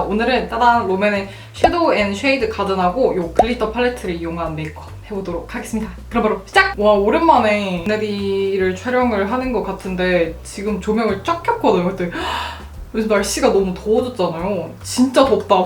오늘은 따단 롬앤의 섀도우 앤 쉐이드 가든하고 요 글리터 팔레트를 이용한 메이크업 해보도록 하겠습니다. 그럼 바로 시작! 와, 오랜만에 내리를 촬영을 하는 것 같은데 지금 조명을 쫙 켰거든요. 그때 요즘 날씨가 너무 더워졌잖아요. 진짜 덥다.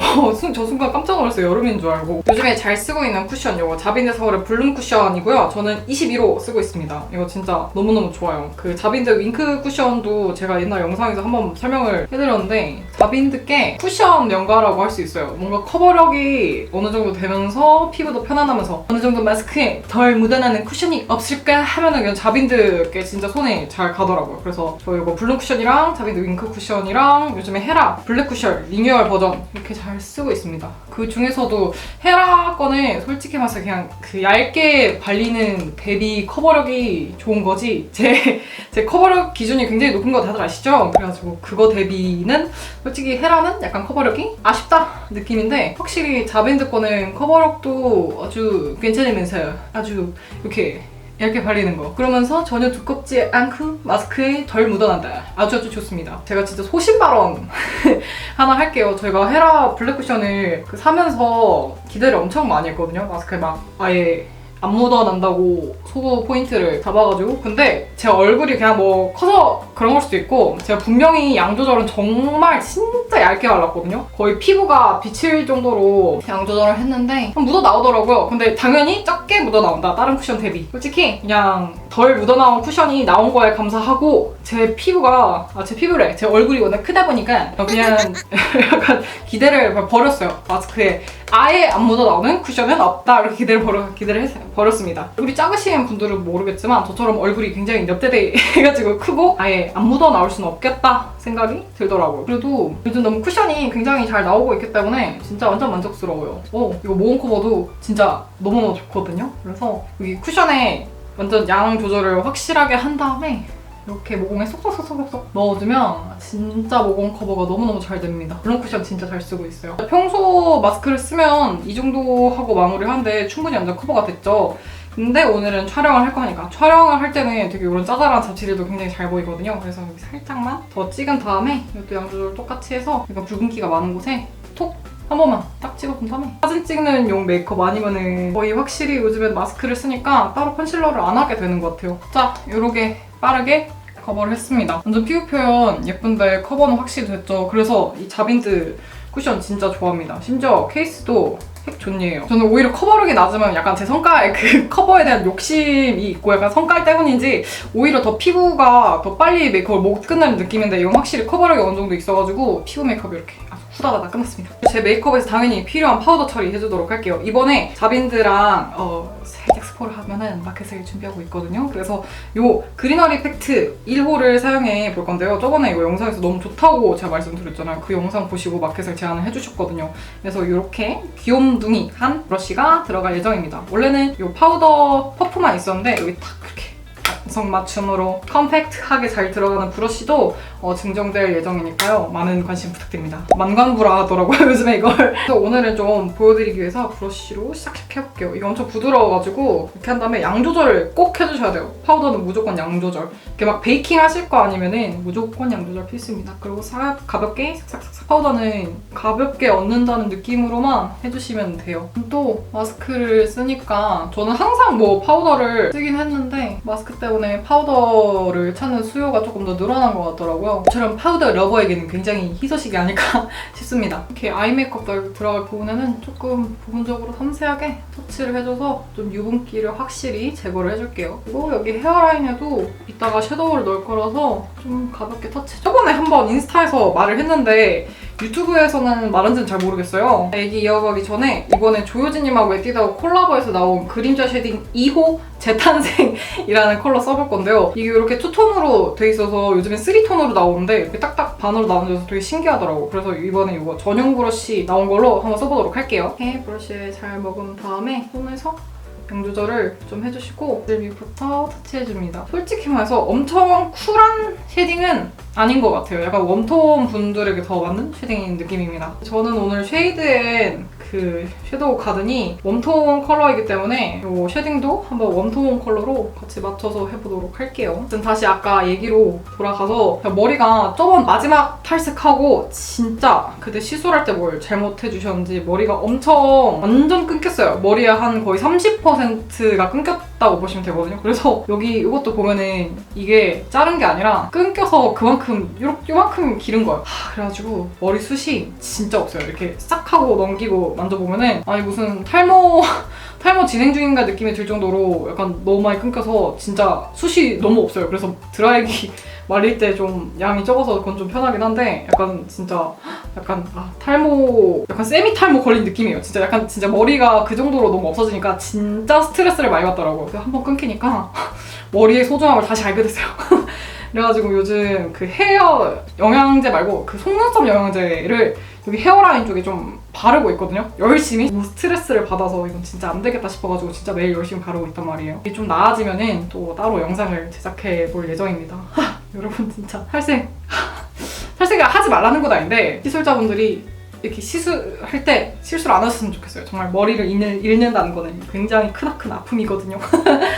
저 순간 깜짝 놀랐어요. 여름인 줄 알고. 요즘에 잘 쓰고 있는 쿠션 이거 자빈드 서울의 블룸 쿠션이고요. 저는 21호 쓰고 있습니다. 이거 진짜 너무너무 좋아요. 그 자빈드 윙크 쿠션도 제가 옛날 영상에서 한번 설명을 해드렸는데 자빈드께 쿠션 연가라고 할 수 있어요. 뭔가 커버력이 어느 정도 되면서 피부도 편안하면서 어느 정도 마스크에 덜 묻어나는 쿠션이 없을까 하면은 그냥 자빈드께 진짜 손에 잘 가더라고요. 그래서 저 이거 블룸 쿠션이랑 자빈드 윙크 쿠션이랑 요즘에 헤라 블랙 쿠션 리뉴얼 버전 이렇게 잘 쓰고 있습니다. 그 중에서도 헤라 거는 솔직히 말해서 그냥 그 얇게 발리는 대비 커버력이 좋은 거지 제 커버력 기준이 굉장히 높은 거 다들 아시죠? 그래가지고 그거 대비는 솔직히 헤라는 약간 커버력이 아쉽다 느낌인데 확실히 자빈드 거는 커버력도 아주 괜찮으면서 아주 이렇게 얇게 발리는 거. 그러면서 전혀 두껍지 않고 마스크에 덜 묻어난다. 아주 좋습니다. 제가 진짜 소신 발언 하나 할게요. 저희가 헤라 블랙 쿠션을 사면서 기대를 엄청 많이 했거든요. 마스크에 막 아예 안 묻어난다고 소구 포인트를 잡아가지고. 근데 제 얼굴이 그냥 뭐 커서 그런 걸 수도 있고 제가 분명히 양 조절은 정말 진짜 얇게 발랐거든요. 거의 피부가 비칠 정도로 양 조절을 했는데 묻어 나오더라고요. 근데 당연히 적게 묻어 나온다. 다른 쿠션 대비. 솔직히 그냥 덜 묻어 나온 쿠션이 나온 거에 감사하고 제 피부가 제 피부래. 제 얼굴이 워낙 크다 보니까 그냥 약간 기대를 버렸어요. 마스크에 아예 안 묻어 나오는 쿠션은 없다. 이렇게 기대를 버렸습니다. 얼굴이 작으신 분들은 모르겠지만 저처럼 얼굴이 굉장히 엽대대 해가지고 크고 아예 안 묻어 나올 수는 없겠다 생각이 들더라고요. 그래도 요즘 너무 쿠션이 굉장히 잘 나오고 있기 때문에 진짜 완전 만족스러워요. 이거 모공 커버도 진짜 너무너무 좋거든요. 그래서 여기 쿠션에 완전 양 조절을 확실하게 한 다음에 이렇게 모공에 쏙쏙쏙쏙쏙 넣어주면 진짜 모공 커버가 너무너무 잘 됩니다. 블럼 쿠션 진짜 잘 쓰고 있어요. 평소 마스크를 쓰면 이 정도 하고 마무리를 하는데 충분히 완전 커버가 됐죠. 근데 오늘은 촬영을 할 거니까 촬영을 할 때는 되게 이런 짜잘한 잡티들도 굉장히 잘 보이거든요. 그래서 여기 살짝만 더 찍은 다음에 이것도 양 조절 똑같이 해서 약간 붉은기가 많은 곳에 톡! 한 번만 딱 찍어본 다음에 사진 찍는 용 메이크업 아니면은 거의 확실히 요즘엔 마스크를 쓰니까 따로 컨실러를 안 하게 되는 것 같아요. 자, 요렇게 빠르게 커버를 했습니다. 완전 피부 표현 예쁜데 커버는 확실히 됐죠. 그래서 이 자빈드 쿠션 진짜 좋아합니다. 심지어 케이스도 핵존이에요. 저는 오히려 커버력이 낮으면 약간 제 성깔 그 커버에 대한 욕심이 있고 약간 성깔 때문인지 오히려 더 피부가 더 빨리 메이크업을 못 끝내는 느낌인데 이건 확실히 커버력이 어느 정도 있어가지고 피부 메이크업이 이렇게 아주 후다다다 끝났습니다. 제 메이크업에서 당연히 필요한 파우더 처리 해주도록 할게요. 이번에 자빈드랑 살짝 스포를 하면은 마켓을 준비하고 있거든요. 그래서 요 그리너리 이펙트 1호를 사용해 볼 건데요. 저번에 이거 영상에서 너무 좋다고 제가 말씀드렸잖아요. 그 영상 보시고 마켓을 제안을 해주셨거든요. 그래서 이렇게 귀염둥이한 브러쉬가 들어갈 예정입니다. 원래는 요 파우더 퍼프만 있었는데 여기 딱 그렇게 안성맞춤으로 컴팩트하게 잘 들어가는 브러쉬도 증정될 예정이니까요. 많은 관심 부탁드립니다. 만관부라 하더라고요, 요즘에 이걸. 그래서 오늘은 좀 보여드리기 위해서 브러쉬로 샥샥 해볼게요. 이게 엄청 부드러워가지고 이렇게 한 다음에 양 조절을 꼭 해주셔야 돼요. 파우더는 무조건 양 조절. 이렇게 막 베이킹 하실 거 아니면은 무조건 양 조절 필수입니다. 그리고 가볍게 싹싹싹. 파우더는 가볍게 얹는다는 느낌으로만 해주시면 돼요. 또 마스크를 쓰니까 저는 항상 뭐 파우더를 쓰긴 했는데 마스크 때문에 파우더를 찾는 수요가 조금 더 늘어난 것 같더라고요. 저처럼 파우더 러버에게는 굉장히 희소식이 아닐까 싶습니다. 이렇게 아이 메이크업 들어갈 부분에는 조금 부분적으로 섬세하게 터치를 해줘서 좀 유분기를 확실히 제거를 해줄게요. 그리고 여기 헤어라인에도 이따가 섀도우를 넣을 거라서 좀 가볍게 터치. 저번에 한번 인스타에서 말을 했는데 유튜브에서는 말한지는 잘 모르겠어요. 애기 이어가기 전에 이번에 조효진님하고 에뛰드하고 콜라보해서 나온 그림자 쉐딩 2호 재탄생이라는 컬러 써볼 건데요. 이게 이렇게 투톤으로 돼 있어서 요즘엔 3톤으로 나오는데 이렇게 딱딱 반으로 나눠져서 되게 신기하더라고고. 그래서 이번에 이거 전용 브러쉬 나온 걸로 한번 써보도록 할게요. 이렇게 브러쉬에 잘 먹은 다음에 손에서 양 조절을 좀 해주시고 위부터 터치해줍니다. 솔직히 말해서 엄청 쿨한 쉐딩은 아닌 것 같아요. 약간 웜톤 분들에게 더 맞는 쉐딩인 느낌입니다. 저는 오늘 쉐이드 앤 그 섀도우 가든이 웜톤 컬러이기 때문에 이 쉐딩도 한번 웜톤 컬러로 같이 맞춰서 해보도록 할게요. 아무튼 다시 아까 얘기로 돌아가서 머리가 저번 마지막 탈색하고 진짜 그때 시술할 때 뭘 잘못해주셨는지 머리가 엄청 완전 끊겼어요. 머리에 한 거의 30%가 끊겼다고 보시면 되거든요. 그래서 여기 이것도 보면은 이게 자른 게 아니라 끊겨서 그만큼 요만큼 기른 거예요. 그래가지고 머리숱이 진짜 없어요. 이렇게 싹 하고 넘기고 만져보면은 아니 무슨 탈모 진행 중인가 느낌이 들 정도로 약간 너무 많이 끊겨서 진짜 숱이 너무 없어요. 그래서 드라이기 말릴 때 좀 양이 적어서 그건 좀 편하긴 한데 약간 진짜 탈모 약간 세미 탈모 걸린 느낌이에요. 진짜 약간 진짜 머리가 그 정도로 너무 없어지니까 진짜 스트레스를 많이 받더라고요. 그래서 한번 끊기니까 머리의 소중함을 다시 알게 됐어요. 그래가지고 요즘 그 헤어 영양제 말고 그 속눈썹 영양제를 여기 헤어라인 쪽에 좀 바르고 있거든요. 열심히. 너무 스트레스를 받아서 이건 진짜 안 되겠다 싶어가지고 진짜 매일 열심히 바르고 있단 말이에요. 이게 좀 나아지면은 또 따로 영상을 제작해 볼 예정입니다. 여러분 진짜 탈색을 하지 말라는 건 아닌데 시술자분들이 이렇게 시술할 때 실수를 안 하셨으면 좋겠어요. 정말 머리를 잃는다는 거는 굉장히 크나큰 아픔이거든요.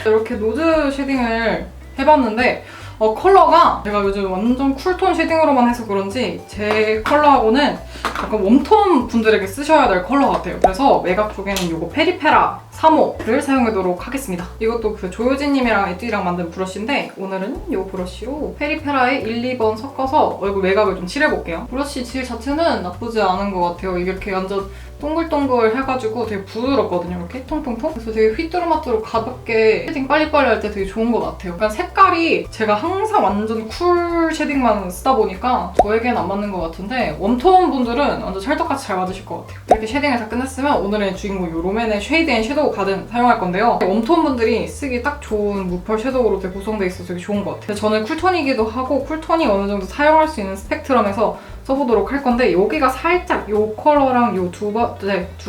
이렇게 노즈 쉐딩을 해봤는데 컬러가 제가 요즘 완전 쿨톤 쉐딩으로만 해서 그런지 제 컬러하고는 약간 웜톤 분들에게 쓰셔야 될 컬러 같아요. 그래서 매각 쪽에는 이거 페리페라 3호를 사용하도록 하겠습니다. 이것도 그 조효진님이랑 에뛰드랑 만든 브러쉬인데 오늘은 이 브러쉬로 페리페라에 1, 2번 섞어서 얼굴 매각을 좀 칠해볼게요. 브러쉬 질 자체는 나쁘지 않은 것 같아요. 이게 이렇게 완전 동글동글 해가지고 되게 부드럽거든요. 이렇게 통통통. 그래서 되게 휘뚜루마뚜루 가볍게 쉐딩 빨리빨리 할 때 되게 좋은 것 같아요. 약간 색깔이 제가 항상 완전 쿨 쉐딩만 쓰다 보니까 저에겐 안 맞는 것 같은데 웜톤 분들은 완전 찰떡같이 잘 맞으실 것 같아요. 이렇게 쉐딩을 다 끝냈으면 오늘의 주인공 이 롬앤의 쉐이드 앤 섀도우 가든 사용할 건데요. 웜톤 분들이 쓰기 딱 좋은 무펄 섀도우로 되게 구성돼 있어서 되게 좋은 것 같아요. 저는 쿨톤이기도 하고 쿨톤이 어느 정도 사용할 수 있는 스펙트럼에서 써보도록 할 건데 여기가 살짝 이 컬러랑 이 두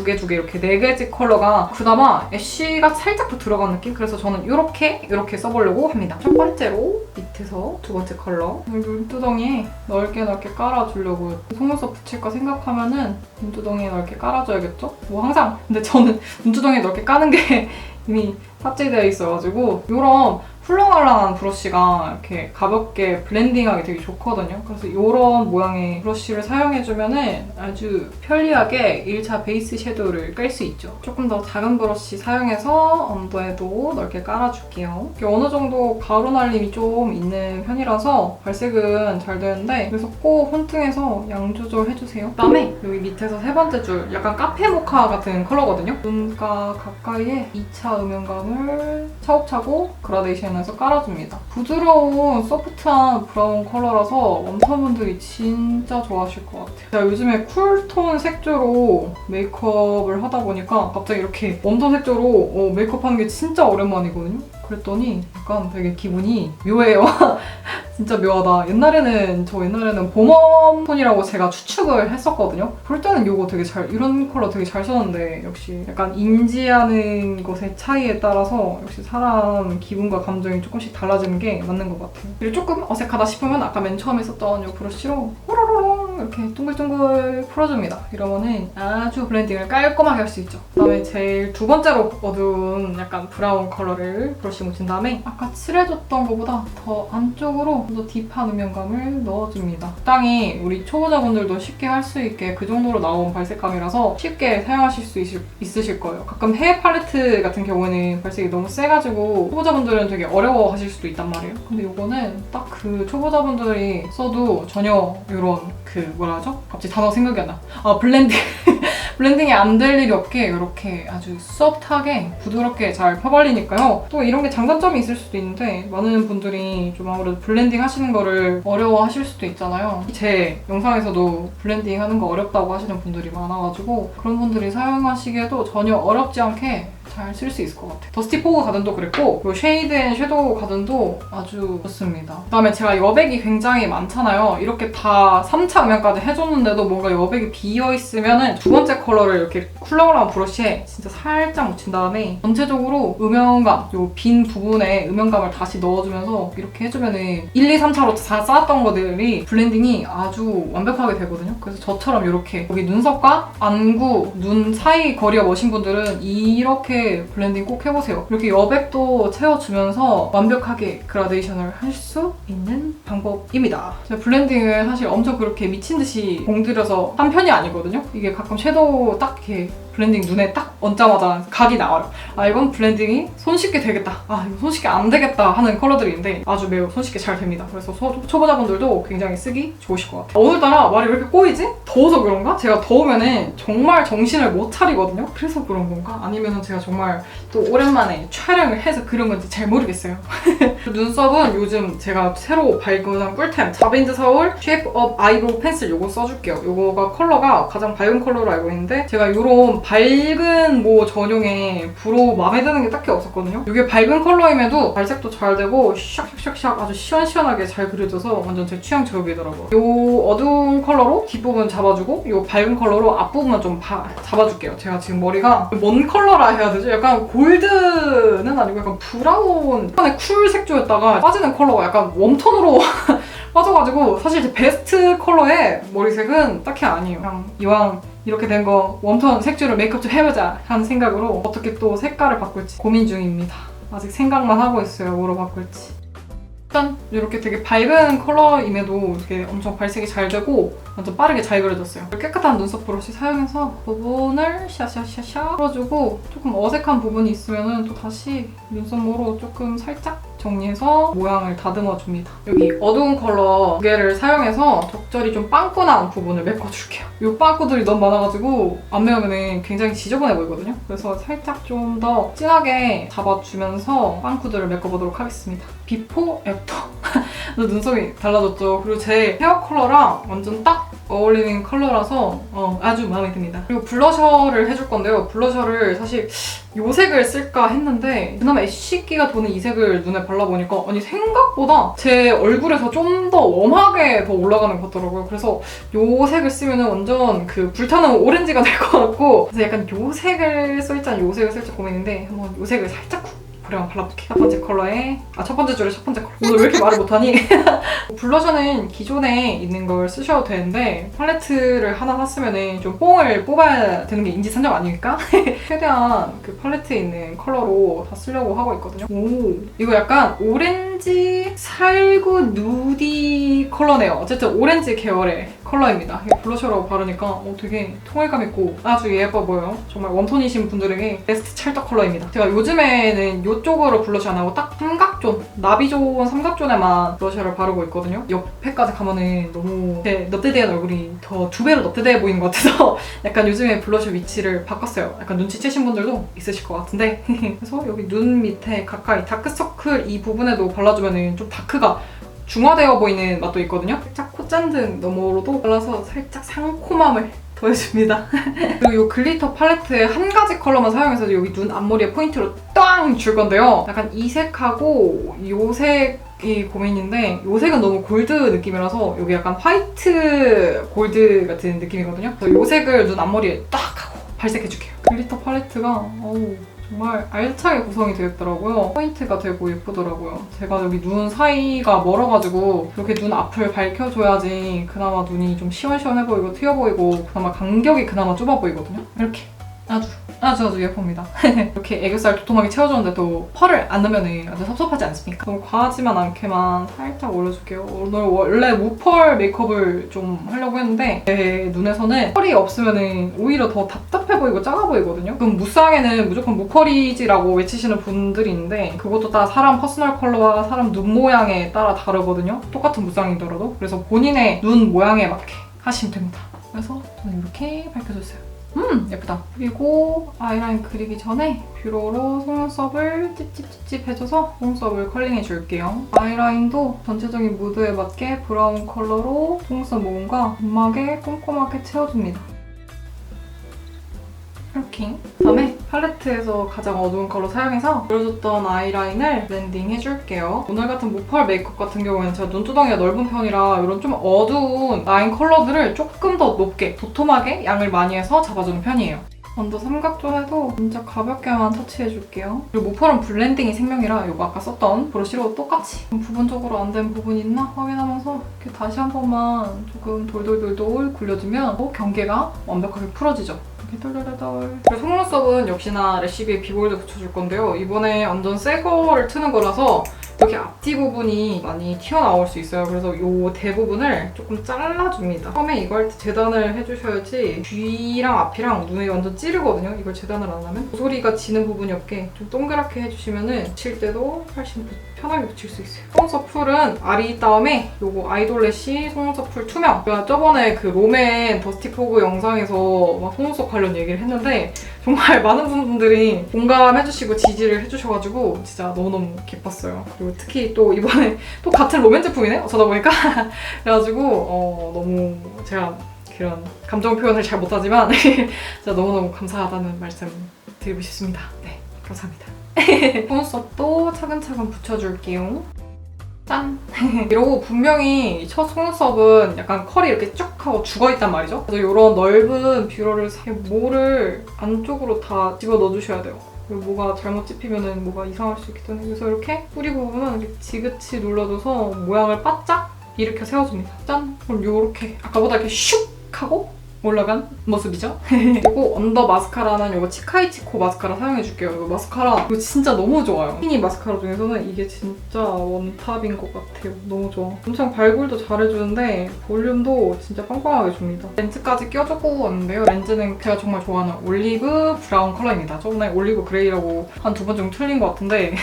개 이렇게 네 개지 컬러가 그나마 애쉬가 살짝 더 들어간 느낌? 그래서 저는 이렇게 써보려고 합니다. 첫 번째로 밑에서 두 번째 컬러 눈두덩이에 넓게 깔아주려고 속눈썹 붙일까 생각하면은 눈두덩이에 넓게 깔아줘야겠죠? 뭐 항상 근데 저는 눈두덩이에 넓게 까는 게 이미 탑재되어 있어가지고 이런 훌렁훌렁한 브러쉬가 이렇게 가볍게 블렌딩하기 되게 좋거든요. 그래서 이런 모양의 브러쉬를 사용해주면 아주 편리하게 1차 베이스 섀도우를 깔 수 있죠. 조금 더 작은 브러쉬 사용해서 언더에도 넓게 깔아줄게요. 이게 어느 정도 가루 날림이 좀 있는 편이라서 발색은 잘 되는데 그래서 꼭 손등에서 양 조절해주세요. 그다음에 여기 밑에서 세 번째 줄 약간 카페 모카 같은 컬러거든요. 눈가 가까이에 2차 음영감을 차곡차곡 그라데이션 에서 깔아줍니다. 부드러운 소프트한 브라운 컬러라서 웜톤분들이 진짜 좋아하실 것 같아요. 제가 요즘에 쿨톤 색조로 메이크업을 하다 보니까 갑자기 이렇게 웜톤 색조로 메이크업하는 게 진짜 오랜만이거든요. 그랬더니 약간 되게 기분이 묘해요. 진짜 묘하다. 옛날에는 봄웜톤이라고 제가 추측을 했었거든요. 볼 때는 이거 되게 이런 컬러 되게 잘 썼는데 역시 약간 인지하는 것의 차이에 따라서 역시 사람 기분과 감정이 조금씩 달라지는 게 맞는 것 같아요. 그리고 조금 어색하다 싶으면 아까 맨 처음에 썼던 이 브러쉬로 호로로롱 이렇게 둥글둥글 풀어줍니다. 이러면은 아주 블렌딩을 깔끔하게 할 수 있죠. 그다음에 제일 두 번째로 어두운 약간 브라운 컬러를 브러쉬 묻힌 다음에 아까 칠해줬던 것보다 더 안쪽으로 좀 더 딥한 음영감을 넣어줍니다. 적당히 우리 초보자분들도 쉽게 할 수 있게 그 정도로 나온 발색감이라서 쉽게 사용하실 수 있으실 거예요. 가끔 해외 팔레트 같은 경우에는 발색이 너무 세가지고 초보자분들은 되게 어려워하실 수도 있단 말이에요. 근데 이거는 딱 그 초보자분들이 써도 전혀 이런 뭐라 하죠? 갑자기 단어 생각이 안 나. 블렌딩이 안 될 일이 없게 이렇게 아주 소프트하게 부드럽게 잘 펴발리니까요. 또 이런 게 장단점이 있을 수도 있는데 많은 분들이 좀 아무래도 블렌딩 하시는 거를 어려워하실 수도 있잖아요. 제 영상에서도 블렌딩 하는 거 어렵다고 하시는 분들이 많아가지고 그런 분들이 사용하시기에도 전혀 어렵지 않게 잘 쓸 수 있을 것 같아요. 더스티 포그 가든도 그랬고 이 쉐이드 앤 섀도우 가든도 아주 좋습니다. 그다음에 제가 여백이 굉장히 많잖아요. 이렇게 다 3차 음영까지 해줬는데도 뭔가 여백이 비어있으면 두 번째 컬러를 이렇게 쿨러그라운 브러쉬에 진짜 살짝 묻힌 다음에 전체적으로 음영감, 이 빈 부분에 음영감을 다시 넣어주면서 이렇게 해주면 1, 2, 3차로 다 쌓았던 것들이 블렌딩이 아주 완벽하게 되거든요. 그래서 저처럼 이렇게 여기 눈썹과 안구, 눈 사이 거리가 멋인 분들은 이렇게 블렌딩 꼭 해보세요. 이렇게 여백도 채워주면서 완벽하게 그라데이션을 할 수 있는 방법입니다. 제가 블렌딩을 사실 엄청 그렇게 미친 듯이 공들여서 한 편이 아니거든요. 이게 가끔 섀도우 딱 이렇게 블렌딩 눈에 딱 얹자마자 각이 나와요. 아 이건 블렌딩이 손쉽게 되겠다. 아 이거 손쉽게 안 되겠다 하는 컬러들인데 아주 매우 손쉽게 잘 됩니다. 그래서 초보자분들도 굉장히 쓰기 좋으실 것 같아요. 오늘따라 말이 왜 이렇게 꼬이지? 더워서 그런가? 제가 더우면은 정말 정신을 못 차리거든요. 그래서 그런 건가? 아니면은 제가 정말 또 오랜만에 촬영을 해서 그런 건지 잘 모르겠어요. 눈썹은 요즘 제가 새로 발견한 꿀템 자빈드 서울 쉐이프 업 아이브로우 펜슬 요거 써줄게요. 요거가 컬러가 가장 밝은 컬러로 알고 있는데 제가 요런 밝은 뭐 전용의 브로우 마음에 드는 게 딱히 없었거든요. 이게 밝은 컬러임에도 발색도 잘 되고 샥샥샥샥 아주 시원시원하게 잘 그려져서 완전 제 취향 저격이더라고요. 이 어두운 컬러로 뒷부분 잡아주고 이 밝은 컬러로 앞부분만 좀 잡아줄게요. 제가 지금 머리가 뭔 컬러라 해야 되죠? 약간 골드는 아니고 약간 브라운 약간의 쿨 색조였다가 빠지는 컬러가 약간 웜톤으로 빠져가지고 사실 제 베스트 컬러의 머리색은 딱히 아니에요. 그냥 이왕 이렇게 된 거 웜톤 색조를 메이크업 좀 해보자 하는 생각으로 어떻게 또 색깔을 바꿀지 고민 중입니다. 아직 생각만 하고 있어요. 뭐로 바꿀지. 일단 이렇게 되게 밝은 컬러임에도 이렇게 엄청 발색이 잘 되고 완전 빠르게 잘 그려졌어요. 깨끗한 눈썹 브러쉬 사용해서 부분을 샤샤샤샤 풀어주고 조금 어색한 부분이 있으면 또 다시 눈썹모로 조금 살짝 정리해서 모양을 다듬어줍니다. 여기 어두운 컬러 두 개를 사용해서 적절히 좀 빵꾸난 부분을 메꿔줄게요. 이 빵꾸들이 너무 많아가지고 안 메우면 굉장히 지저분해 보이거든요. 그래서 살짝 좀 더 진하게 잡아주면서 빵꾸들을 메꿔보도록 하겠습니다. 비포, 애프터. 눈썹이 달라졌죠. 그리고 제 헤어 컬러랑 완전 딱 어울리는 컬러라서 아주 마음에 듭니다. 그리고 블러셔를 해줄 건데요. 블러셔를 사실 이 색을 쓸까 했는데 그나마 애쉬기가 도는 이 색을 눈에 발라보니까 아니 생각보다 제 얼굴에서 좀 더 웜하게 더 올라가는 것 같더라고요. 그래서 이 색을 쓰면 완전 그 불타는 오렌지가 될 것 같고 그래서 약간 이 색을 쓸지 이 색을 쓸지 고민인데 한번 이 색을 살짝 그냥 발라볼게요. 첫 번째 컬러에 첫 번째 줄에 첫 번째 컬러. 오늘 왜 이렇게 말을 못하니? 블러셔는 기존에 있는 걸 쓰셔도 되는데 팔레트를 하나 샀으면 좀 뽕을 뽑아야 되는 게 인지상정 아닙니까? 최대한 그 팔레트에 있는 컬러로 다 쓰려고 하고 있거든요. 오, 이거 약간 오렌지 살구 누디 컬러네요. 어쨌든 오렌지 계열의 컬러입니다. 이게 블러셔로 바르니까 되게 통일감 있고 아주 예뻐 보여요. 정말 웜톤이신 분들에게 베스트 찰떡 컬러입니다. 제가 요즘에는 이쪽으로 블러셔 안 하고 딱 삼각존, 나비 좋은 삼각존에만 블러셔를 바르고 있거든요. 옆에까지 가면은 너무 제 넙대대한 얼굴이 더 2배로 넙대대해 보이는 것 같아서 약간 요즘에 블러셔 위치를 바꿨어요. 약간 눈치채신 분들도 있으실 것 같은데 그래서 여기 눈 밑에 가까이 다크서클 이 부분에도 발라주면 좀 다크가 중화되어 보이는 맛도 있거든요. 살짝 콧잔등 너머로도 발라서 살짝 상콤함을 더해줍니다. 그리고 이 글리터 팔레트에 한 가지 컬러만 사용해서 여기 눈 앞머리에 포인트로 땅 줄 건데요. 약간 이 색하고 이 색이 고민인데 이 색은 너무 골드 느낌이라서 여기 약간 화이트 골드 같은 느낌이거든요. 그래서 이 색을 눈 앞머리에 딱 하고 발색해줄게요. 글리터 팔레트가 정말 알차게 구성이 되었더라고요. 포인트가 되고 예쁘더라고요. 제가 여기 눈 사이가 멀어가지고 이렇게 눈 앞을 밝혀줘야지 그나마 눈이 좀 시원시원해 보이고 트여 보이고 그나마 간격이 그나마 좁아 보이거든요. 이렇게 아주 예쁩니다. 이렇게 애교살 도톰하게 채워줬는데도 펄을 안 넣으면 아주 섭섭하지 않습니까? 너무 과하지만 않게만 살짝 올려줄게요. 오늘 원래 무펄 메이크업을 좀 하려고 했는데 제 눈에서는 펄이 없으면 오히려 더 답답해 보이고 작아 보이거든요. 그럼 무쌍에는 무조건 무펄이지라고 외치시는 분들이 있는데 그것도 다 사람 퍼스널 컬러와 사람 눈 모양에 따라 다르거든요. 똑같은 무쌍이더라도. 그래서 본인의 눈 모양에 맞게 하시면 됩니다. 그래서 저는 이렇게 밝혀줬어요. 예쁘다. 그리고 아이라인 그리기 전에 뷰러로 속눈썹을 찝찝찝찝 해줘서 속눈썹을 컬링해줄게요. 아이라인도 전체적인 무드에 맞게 브라운 컬러로 속눈썹 모음과 점막에 꼼꼼하게 채워줍니다. 이렇게. 그다음에 팔레트에서 가장 어두운 컬러 사용해서 그려줬던 아이라인을 블렌딩 해줄게요. 오늘 같은 모펄 메이크업 같은 경우에는 제가 눈두덩이가 넓은 편이라 이런 좀 어두운 라인 컬러들을 조금 더 높게, 도톰하게 양을 많이 해서 잡아주는 편이에요. 언더 삼각존에도 진짜 가볍게만 터치해줄게요. 그리고 모펄은 블렌딩이 생명이라 이거 아까 썼던 브러쉬로 똑같이 부분적으로 안 된 부분이 있나 확인하면서 이렇게 다시 한 번만 조금 돌돌돌돌 굴려주면 경계가 완벽하게 풀어지죠. 이렇게 돌돌돌돌. 그리고 속눈썹은 역시나 래쉬비의 비골드 붙여줄 건데요. 이번에 완전 새 거를 트는 거라서 이렇게 앞뒤 부분이 많이 튀어나올 수 있어요. 그래서 이 대부분을 조금 잘라줍니다. 처음에 이거 할 때 재단을 해주셔야지 귀랑 앞이랑 눈에 완전 찌르거든요. 이걸 재단을 안 하면. 소리가 지는 부분이 없게 좀 동그랗게 해주시면 붙일 때도 훨씬 편하게 붙일 수 있어요. 속눈썹 풀은 아리 다음에 이거 아이돌래쉬 속눈썹 풀 투명. 제가 저번에 그 롬앤 더스티 포그 영상에서 막 속눈썹 관련 얘기를 했는데 정말 많은 분들이 공감해주시고 지지를 해주셔가지고 진짜 너무너무 기뻤어요. 그리고 특히 또 이번에 또 같은 롬앤 제품이네? 어쩌다 보니까 그래가지고 너무 제가 그런 감정 표현을 잘 못하지만 진짜 너무너무 감사하다는 말씀 드리고 싶습니다. 네, 감사합니다. 속눈썹도 차근차근 붙여줄게요. 짠! 이러고 분명히 첫 속눈썹은 약간 컬이 이렇게 쭉 하고 죽어있단 말이죠. 그래서 이런 넓은 뷰러를 모를 안쪽으로 다 집어 넣어주셔야 돼요. 그리고 뭐가 잘못 찝히면 뭐가 이상할 수 있기 때문에. 그래서 이렇게 뿌리 부분은 이렇게 지그치 눌러줘서 모양을 바짝 일으켜 세워줍니다. 짠! 그럼 이렇게 아까보다 이렇게 슉! 하고 올라간 모습이죠. 그리고 언더 마스카라는 이거 치카이치코 마스카라 사용해줄게요. 이거 마스카라 이거 진짜 너무 좋아요. 스키니 마스카라 중에서는 이게 진짜 원탑인 것 같아요. 너무 좋아. 엄청 발굴도 잘해주는데 볼륨도 진짜 빵빵하게 줍니다. 렌즈까지 껴주고 왔는데요. 렌즈는 제가 정말 좋아하는 올리브 브라운 컬러입니다. 저번에 올리브 그레이라고 한 2번 정도 틀린 것 같은데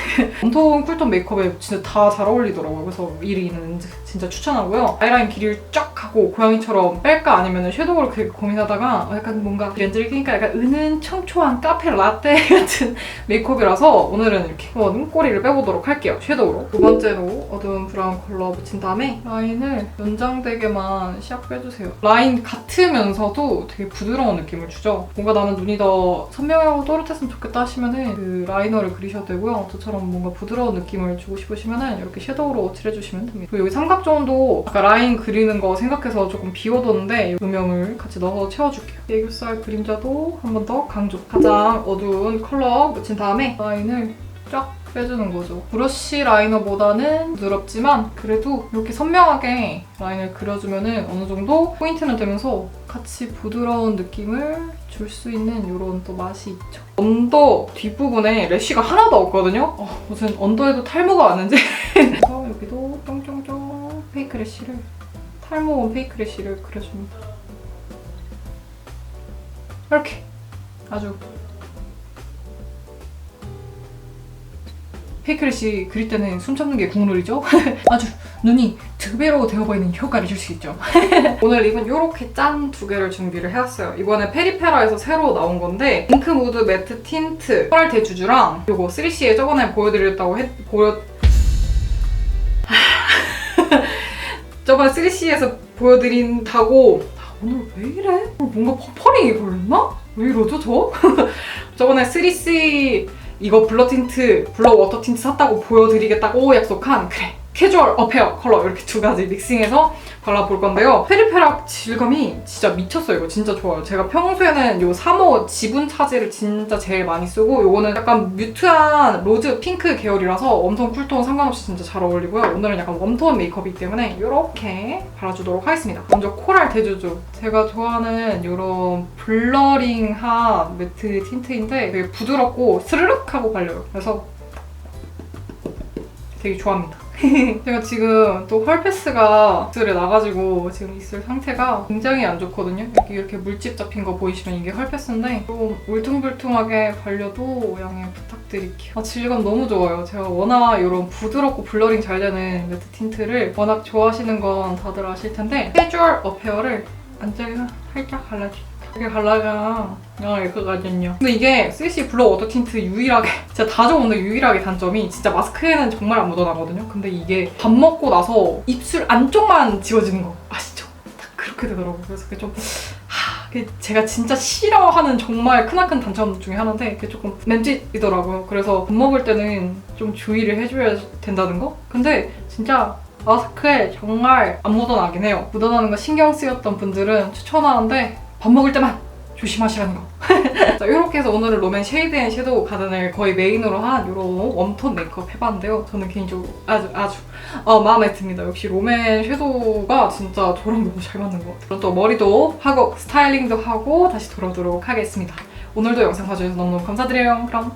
웜톤, 쿨톤 메이크업에 진짜 다 잘 어울리더라고요. 그래서 1위 있는 렌즈 진짜 추천하고요. 아이라인 길이를 쫙 하고 고양이처럼 뺄까 아니면 섀도우를 되게 고민하다가 약간 뭔가 렌즈를 끼니까 약간 은은 청초한 카페 라떼 같은 메이크업이라서 오늘은 이렇게 눈꼬리를 빼보도록 할게요. 섀도우로. 두 번째로 어두운 브라운 컬러 묻힌 다음에 라인을 연장되게만 샥 빼주세요. 라인 같으면서도 되게 부드러운 느낌을 주죠. 뭔가 나는 눈이 더 선명하고 또렷했으면 좋겠다 하시면은 그 라이너를 그리셔도 되고요. 저처럼 뭔가 부드러운 느낌을 주고 싶으시면은 이렇게 섀도우로 칠해주시면 됩니다. 그리고 여기 삼각존도 아까 라인 그리는 거 생각해서 조금 비워뒀는데 음영을 같이 넣어서 채워줄게요. 애교살 그림자도 한 번 더 강조. 가장 어두운 컬러 묻힌 다음에 라인을 쫙 빼주는 거죠. 브러쉬 라이너보다는 부드럽지만 그래도 이렇게 선명하게 라인을 그려주면 어느 정도 포인트는 되면서 같이 부드러운 느낌을 줄 수 있는 이런 또 맛이 있죠. 언더 뒷부분에 래쉬가 하나도 없거든요? 무슨 언더에도 탈모가 왔는지 그래서 여기도 쫑쫑쫑 페이크 래쉬를 탈모 온 페이크 래쉬를 그려줍니다. 이렇게 아주 페이크 래쉬 그릴 때는 숨 참는 게 국룰이죠. 아주 눈이 2배로 되어 보이는 효과를 줄 수 있죠. 오늘 립은 이렇게 짠 2개를 준비를 해왔어요. 이번에 페리페라에서 새로 나온 건데 잉크 무드 매트 틴트 코랄 대주주랑 이거 3CE 저번에 보여드렸다고 저번에 3CE에서 보여드린다고 오늘 왜 이래? 뭔가 퍼퍼링이 걸렸나? 왜 이러죠 저? 저번에 3CE 이거 블러 틴트, 블러 워터 틴트 샀다고 보여드리겠다고 약속한 그래 캐주얼 어페어 컬러 이렇게 2가지 믹싱해서 발라볼 건데요. 페리페라 질감이 진짜 미쳤어요. 이거 진짜 좋아요. 제가 평소에는 요 3호 지분 차지를 진짜 제일 많이 쓰고 요거는 약간 뮤트한 로즈 핑크 계열이라서 웜톤, 쿨톤 상관없이 진짜 잘 어울리고요. 오늘은 약간 웜톤 메이크업이기 때문에 이렇게 발라주도록 하겠습니다. 먼저 코랄 대주주. 제가 좋아하는 이런 블러링한 매트 틴트인데 되게 부드럽고 스르륵 하고 발려요. 그래서 되게 좋아합니다. 제가 지금 또 펄패스가 입술에 나가지고 지금 입술 상태가 굉장히 안 좋거든요. 이렇게 물집 잡힌 거 보이시면 이게 펄패스인데 좀 울퉁불퉁하게 발려도 양해 부탁드릴게요. 질감 너무 좋아요. 제가 워낙 이런 부드럽고 블러링 잘 되는 매트 틴트를 워낙 좋아하시는 건 다들 아실 텐데 캐주얼 어페어를 안쪽에서 살짝 발라줄게요. 이렇게 발라야 그거거든요. 근데 이게 3CE 블러 워터 틴트 유일하게 제가 다 좋은데 유일하게 단점이 진짜 마스크에는 정말 안 묻어나거든요. 근데 이게 밥 먹고 나서 입술 안쪽만 지워지는 거 아시죠? 딱 그렇게 되더라고요. 그래서 그게 좀 제가 진짜 싫어하는 정말 크나큰 단점 중에 하나인데 그게 조금 맴짓이더라고요. 그래서 밥 먹을 때는 좀 주의를 해줘야 된다는 거? 근데 진짜 마스크에 정말 안 묻어나긴 해요. 묻어나는 거 신경 쓰였던 분들은 추천하는데 밥 먹을 때만 조심하시라는 거. 자, 이렇게 해서 오늘은 롬앤 쉐이드 앤 섀도우 가든을 거의 메인으로 한 이런 웜톤 메이크업 해봤는데요. 저는 개인적으로 아주 마음에 듭니다. 역시 롬앤 섀도우가 진짜 저랑 너무 잘 맞는 것 같아요. 그럼 또 머리도 하고 스타일링도 하고 다시 돌아오도록 하겠습니다. 오늘도 영상 봐주셔서 너무너무 감사드려요. 그럼